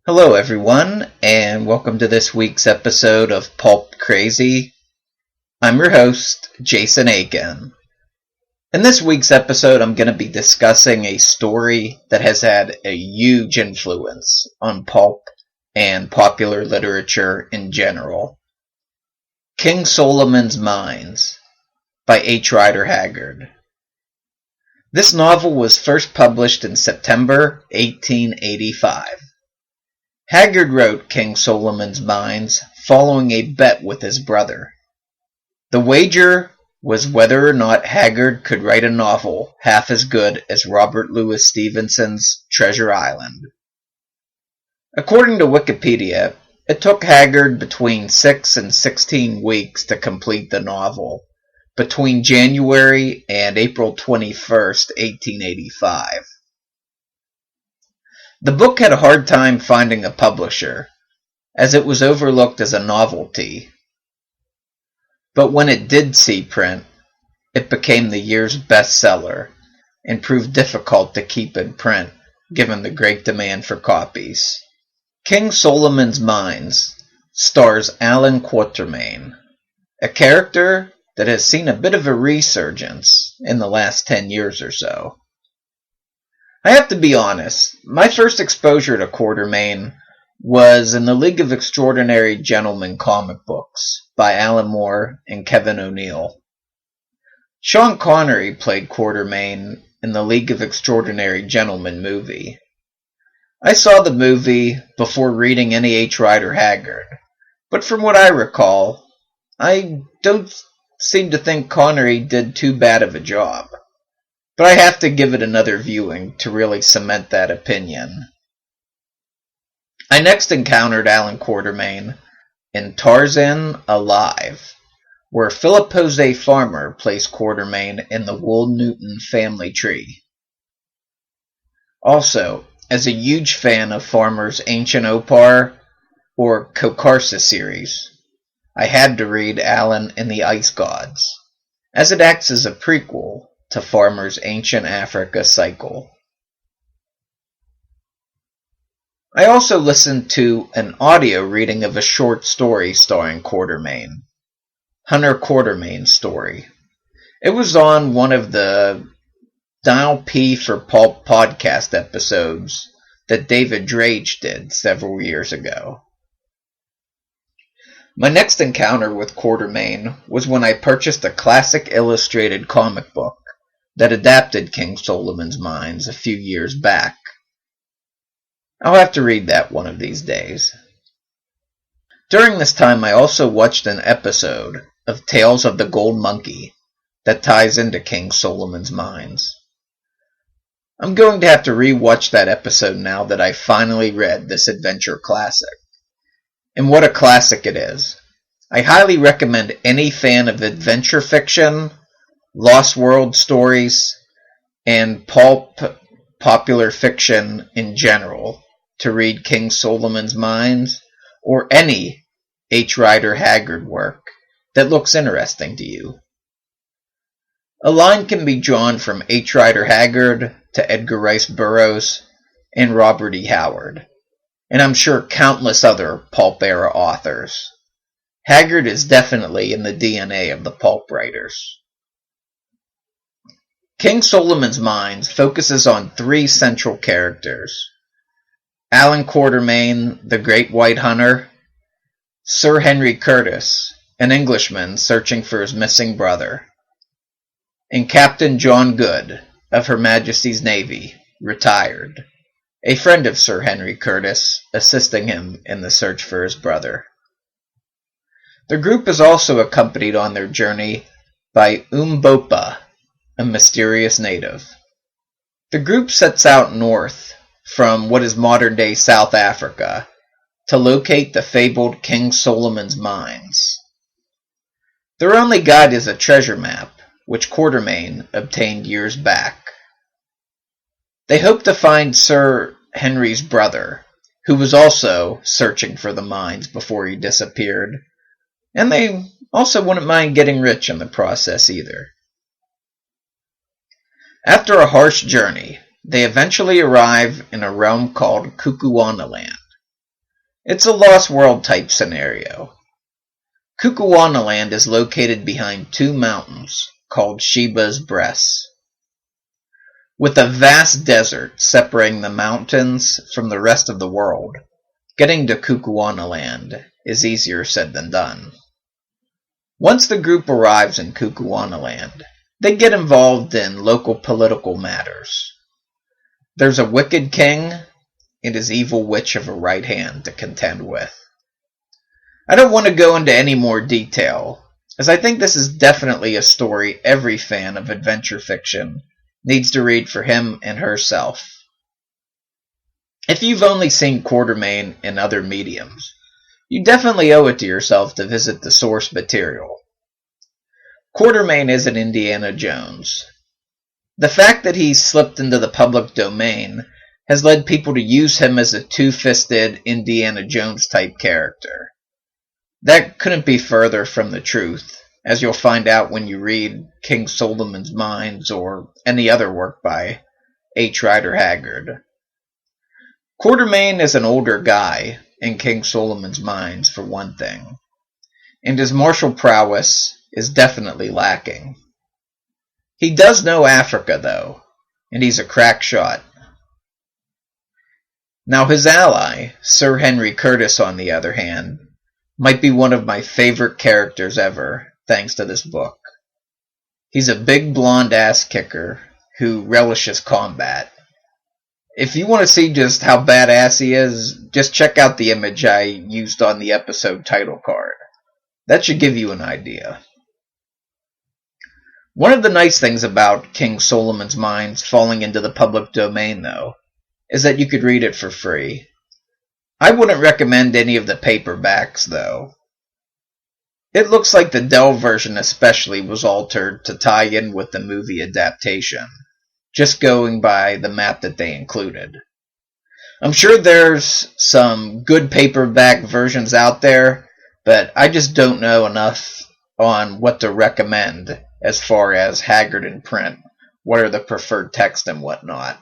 Hello everyone, and welcome to this week's episode of Pulp Crazy. I'm your host, Jason Aiken. In this week's episode, I'm going to be discussing a story that has had a huge influence on pulp and popular literature in general. King Solomon's Mines by H. Rider Haggard. This novel was first published in September 1885. Haggard wrote King Solomon's Mines following a bet with his brother. The wager was whether or not Haggard could write a novel half as good as Robert Louis Stevenson's Treasure Island. According to Wikipedia, it took Haggard between 6 and 16 weeks to complete the novel, between January and April 21st, 1885. The book had a hard time finding a publisher, as it was overlooked as a novelty. But when it did see print, it became the year's bestseller and proved difficult to keep in print, given the great demand for copies. King Solomon's Mines stars Allan Quatermain, a character that has seen a bit of a resurgence in the last 10 years or so. I have to be honest, my first exposure to Quartermain was in the League of Extraordinary Gentlemen comic books by Alan Moore and Kevin O'Neill. Sean Connery played Quartermain in the League of Extraordinary Gentlemen movie. I saw the movie before reading any H. Rider Haggard, but from what I recall, I don't seem to think Connery did too bad of a job. But I have to give it another viewing to really cement that opinion. I next encountered Allan Quatermain in Tarzan Alive, where Philip Jose Farmer plays Quartermain in the Wool-Newton family tree. Also, as a huge fan of Farmer's Ancient Opar or Kokarsa series, I had to read Allan and the Ice Gods, as it acts as a prequel to Farmer's Ancient Africa cycle. I also listened to an audio reading of a short story starring Quartermain, Hunter Quartermain's story. It was on one of the Dial P for Pulp podcast episodes that David Drage did several years ago. My next encounter with Quartermain was when I purchased a classic illustrated comic book that adapted King Solomon's Mines a few years back. I'll have to read that one of these days. During this time, I also watched an episode of Tales of the Gold Monkey that ties into King Solomon's Mines. I'm going to have to re-watch that episode now that I finally read this adventure classic. And what a classic it is. I highly recommend any fan of adventure fiction, Lost World stories, and pulp popular fiction in general to read King Solomon's Mines or any H. Rider Haggard work that looks interesting to you. A line can be drawn from H. Rider Haggard to Edgar Rice Burroughs and Robert E. Howard, and I'm sure countless other pulp-era authors. Haggard is definitely in the DNA of the pulp writers. King Solomon's Mines focuses on three central characters: Allan Quatermain, the Great White Hunter, Sir Henry Curtis, an Englishman searching for his missing brother, and Captain John Good of Her Majesty's Navy, retired, a friend of Sir Henry Curtis, assisting him in the search for his brother. The group is also accompanied on their journey by Umbopa, a mysterious native. The group sets out north from what is modern-day South Africa to locate the fabled King Solomon's Mines. Their only guide is a treasure map, which Quartermain obtained years back. They hope to find Sir Henry's brother, who was also searching for the mines before he disappeared, and they also wouldn't mind getting rich in the process either. After a harsh journey, they eventually arrive in a realm called Kukuanaland, It's a Lost World type scenario. Kukuanaland is located behind two mountains called Sheba's Breasts. With a vast desert separating the mountains from the rest of the world, getting to Kukuanaland is easier said than done. Once the group arrives in Kukuanaland, they get involved in local political matters. There's a wicked king and his evil witch of a right hand to contend with. I don't want to go into any more detail, as I think this is definitely a story every fan of adventure fiction needs to read for him and herself. If you've only seen Quartermain in other mediums, you definitely owe it to yourself to visit the source material. Quartermain isn't Indiana Jones. The fact that he's slipped into the public domain has led people to use him as a two-fisted Indiana Jones type character. That couldn't be further from the truth, as you'll find out when you read King Solomon's Mines or any other work by H. Rider Haggard. Quartermain is an older guy in King Solomon's Mines, for one thing, and his martial prowess is definitely lacking. He does know Africa, though, and he's a crack shot. Now his ally, Sir Henry Curtis, on the other hand, might be one of my favorite characters ever, thanks to this book. He's a big blonde ass kicker who relishes combat. If you want to see just how badass he is, just check out the image I used on the episode title card. That should give you an idea. One of the nice things about King Solomon's Mines falling into the public domain, though, is that you could read it for free. I wouldn't recommend any of the paperbacks, though. It looks like the Dell version especially was altered to tie in with the movie adaptation, just going by the map that they included. I'm sure there's some good paperback versions out there, but I just don't know enough on what to recommend as far as Haggard in print, what are the preferred text and whatnot.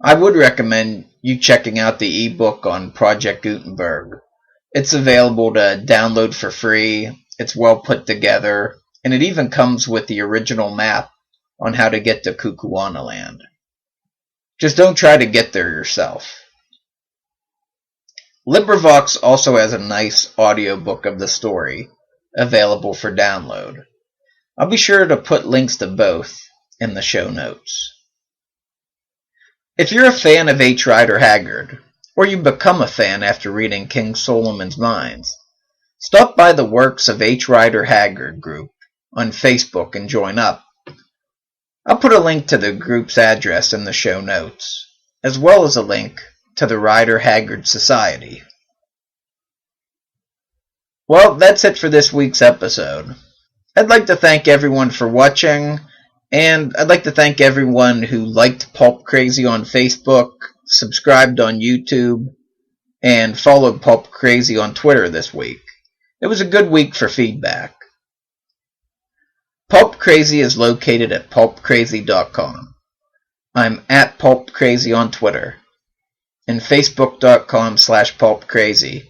I would recommend you checking out the ebook on Project Gutenberg. It's available to download for free, it's well put together, and it even comes with the original map on how to get to Kukuanaland. Just don't try to get there yourself. LibriVox also has a nice audiobook of the story, available for download. I'll be sure to put links to both in the show notes. If you're a fan of H. Rider Haggard, or you become a fan after reading King Solomon's Mines, stop by the Works of H. Rider Haggard group on Facebook and join up. I'll put a link to the group's address in the show notes, as well as a link to the Rider Haggard Society. Well, that's it for this week's episode. I'd like to thank everyone for watching, and I'd like to thank everyone who liked Pulp Crazy on Facebook, subscribed on YouTube, and followed Pulp Crazy on Twitter this week. It was a good week for feedback. Pulp Crazy is located at pulpcrazy.com. I'm at Pulp Crazy on Twitter, and facebook.com/pulpcrazy.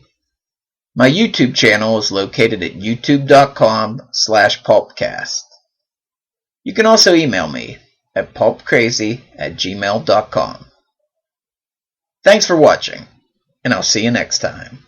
My YouTube channel is located at youtube.com/pulpcast. You can also email me at pulpcrazy@gmail.com. Thanks for watching, and I'll see you next time.